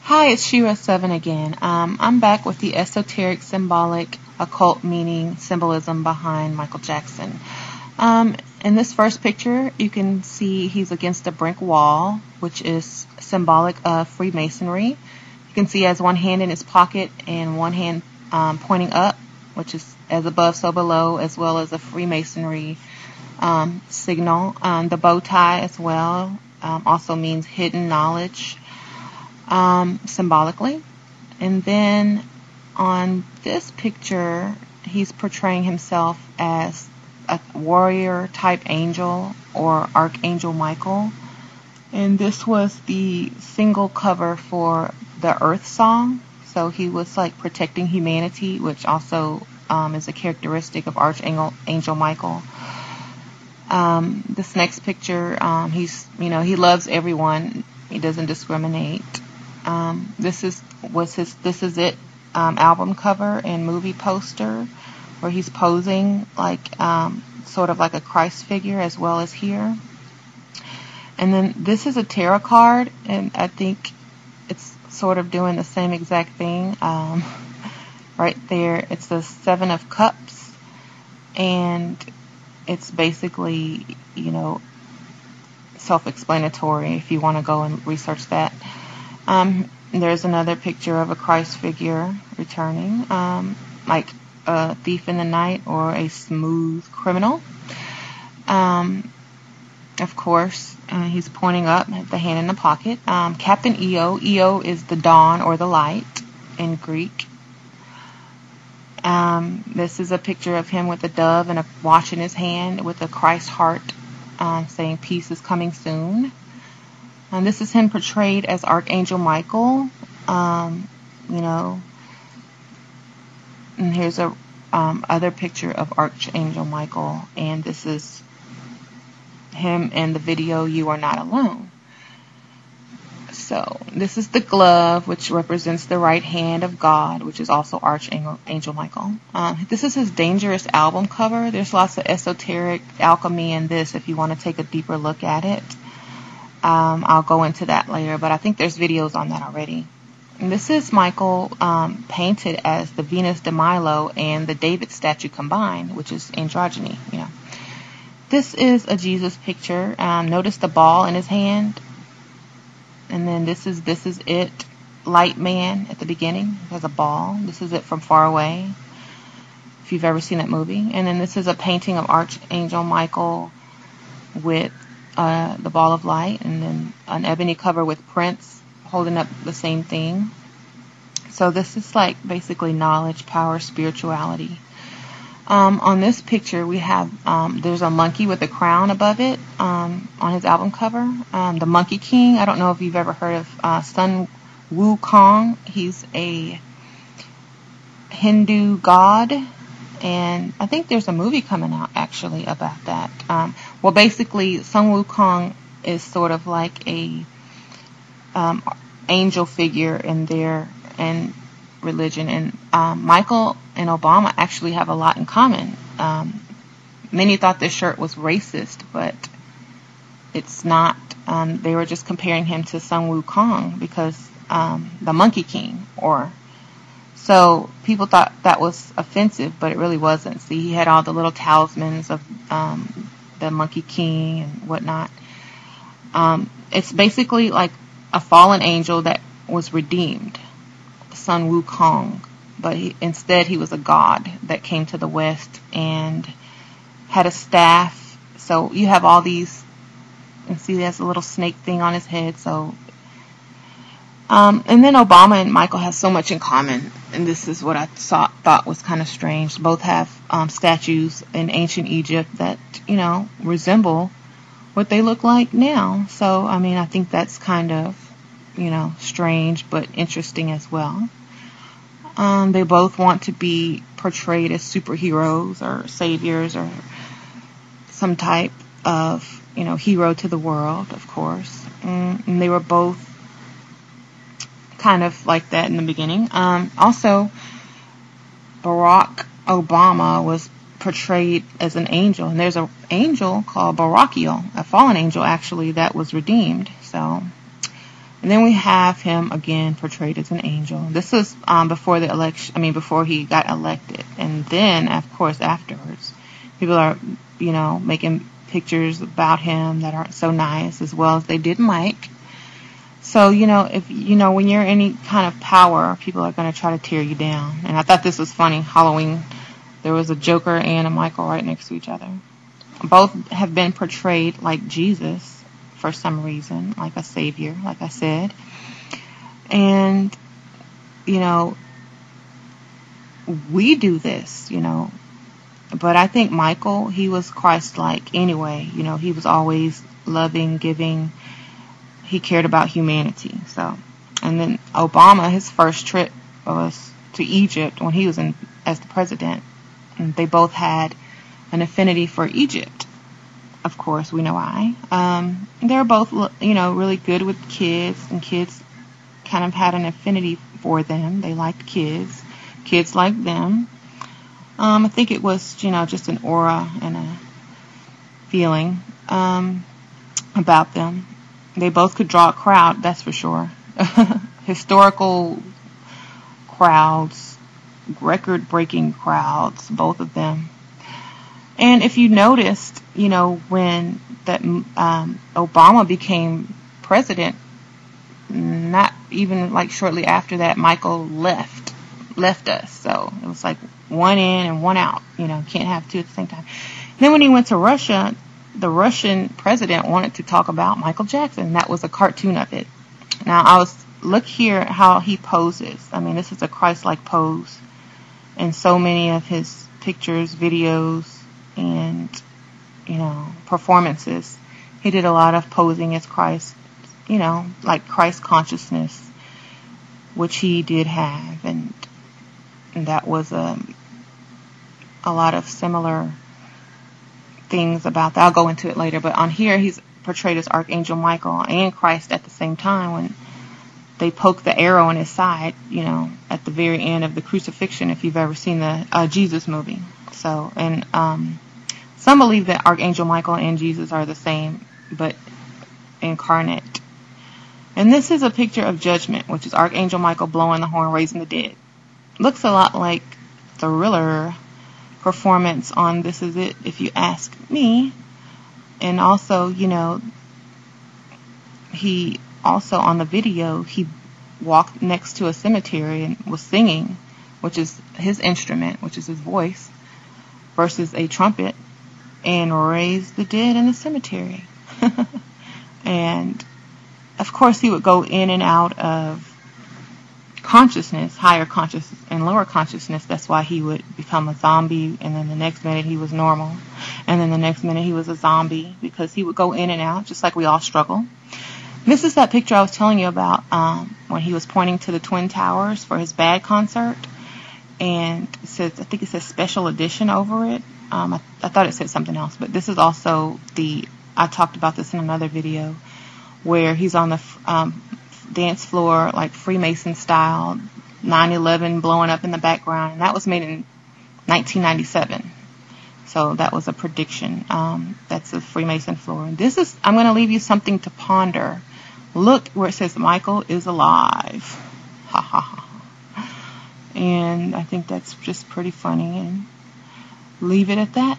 Hi, it's Shira7 again. I'm back with the esoteric, symbolic, occult meaning, symbolism behind MichaEL Jackson. In this first picture, you can see he's against a brick wall, which is symbolic of Freemasonry. You can see he has one hand in his pocket and one hand pointing up, which is as above, so below, as well as a Freemasonry signal. The bow tie as well also means hidden knowledge. Symbolically. And then on this picture, he's portraying himself as a warrior type angel or Archangel Michael. And this was the single cover for the Earth song. So he was like protecting humanity, which also is a characteristic of Archangel Michael. This next picture, he loves everyone. He doesn't discriminate. This is it album cover and movie poster where he's posing like sort of like a Christ figure as well as here. And then this is a tarot card, and I think it's sort of doing the same exact thing. Right there, it's the Seven of Cups, and it's basically, self-explanatory if you want to go and research that. There's another picture of a Christ figure returning, like a thief in the night or a smooth criminal. Of course, he's pointing up, the hand in the pocket. Captain Eo. Eo is the dawn or the light in Greek. This is a picture of him with a dove and a watch in his hand with a Christ heart saying peace is coming soon. And this is him portrayed as Archangel Michael, and here's a other picture of Archangel Michael, and this is him in the video You Are Not Alone. So this is the glove, which represents the right hand of God, which is also Archangel Michael. This is his Dangerous album cover. There's lots of esoteric alchemy in this if you want to take a deeper look at it. I'll go into that later, but I think there's videos on that already. And this is Michael painted as the Venus de Milo and the David statue combined, which is androgyny. This is a Jesus picture. Notice the ball in his hand. And then this is it, Light Man at the beginning. He has a ball. This is it from far away, if you've ever seen that movie. And then this is a painting of Archangel Michael with the ball of light, and then an ebony cover with Prince holding up the same thing. So this is like basically knowledge, power, spirituality. On this picture we have there's a monkey with a crown above it on his album cover. The Monkey King. I don't know if you've ever heard of Sun Wukong. He's a Hindu god, and I think there's a movie coming out actually about that. Well, basically, Sun Wukong is sort of like a angel figure in their religion, and Michael and Obama actually have a lot in common. Many thought this shirt was racist, but it's not. They were just comparing him to Sun Wukong because the Monkey King, so people thought that was offensive, but it really wasn't. See, he had all the little talismans of the Monkey King and whatnot. It's basically like a fallen angel that was redeemed, Sun Wukong, but instead he was a god that came to the West and had a staff. So you have all these, and see there's a little snake thing on his head. So and then Obama and Michael have so much in common, and this is what I thought was kind of strange. Both have statues in ancient Egypt that resemble what they look like now. So I think that's kind of strange but interesting as well. They both want to be portrayed as superheroes or saviors or some type of hero to the world, of course. And they were both kind of like that in the beginning. Also, Barack Obama was portrayed as an angel, and there's an angel called Barachiel, a fallen angel actually, that was redeemed. So And then we have him again portrayed as an angel. This is before the election. I mean, before he got elected. And then, of course, afterwards, people are, making pictures about him that aren't so nice, as well as they did Mike. So, if when you're any kind of power, people are going to try to tear you down. And I thought this was funny. Halloween, there was a Joker and a Michael right next to each other. Both have been portrayed like Jesus for some reason, like a savior, like I said. And, we do this, But I think Michael, he was Christ-like anyway. He was always loving, giving. He cared about humanity. So, and then Obama, his first trip was to Egypt when he was as the president. And they both had an affinity for Egypt. Of course, we know why. They're both, really good with kids, and kids kind of had an affinity for them. They liked kids. Kids liked them. I think it was, just an aura and a feeling about them. They both could draw a crowd, that's for sure. Historical crowds, record-breaking crowds, both of them. And if you noticed, when that Obama became president, not even like shortly after that, Michael left us. So it was like one in and one out. Can't have two at the same time. And then when he went to Russia, the Russian president wanted to talk about MichaEL Jackson. That was a cartoon of it. Now look here how he poses. I mean, this is a Christ-like pose in so many of his pictures, videos, and performances. He did a lot of posing as Christ, like Christ consciousness, which he did have, and that was a lot of similar things about that. I'll go into it later, but on here he's portrayed as Archangel Michael and Christ at the same time when they poke the arrow in his side, at the very end of the crucifixion, if you've ever seen the Jesus movie. So, and some believe that Archangel Michael and Jesus are the same, but incarnate. And this is a picture of Judgment, which is Archangel Michael blowing the horn, raising the dead. Looks a lot like Thriller performance on This Is It, if you ask me. And also, he also on the video, he walked next to a cemetery and was singing, which is his instrument, which is his voice, versus a trumpet, and raised the dead in the cemetery. And of course he would go in and out of consciousness, higher consciousness and lower consciousness. That's why he would become a zombie, and then the next minute he was normal, and then the next minute he was a zombie, because he would go in and out just like we all struggle. This is that picture I was telling you about when he was pointing to the Twin Towers for his Bad concert, and it says, I think it says special edition over it. I thought it said something else, but this is also I talked about this in another video, where he's on the dance floor, like Freemason style, 9/11 blowing up in the background, and that was made in 1997. So that was a prediction. That's a Freemason floor. And I'm going to leave you something to ponder. Look where it says Michael is alive. Ha ha ha. And I think that's just pretty funny, and leave it at that.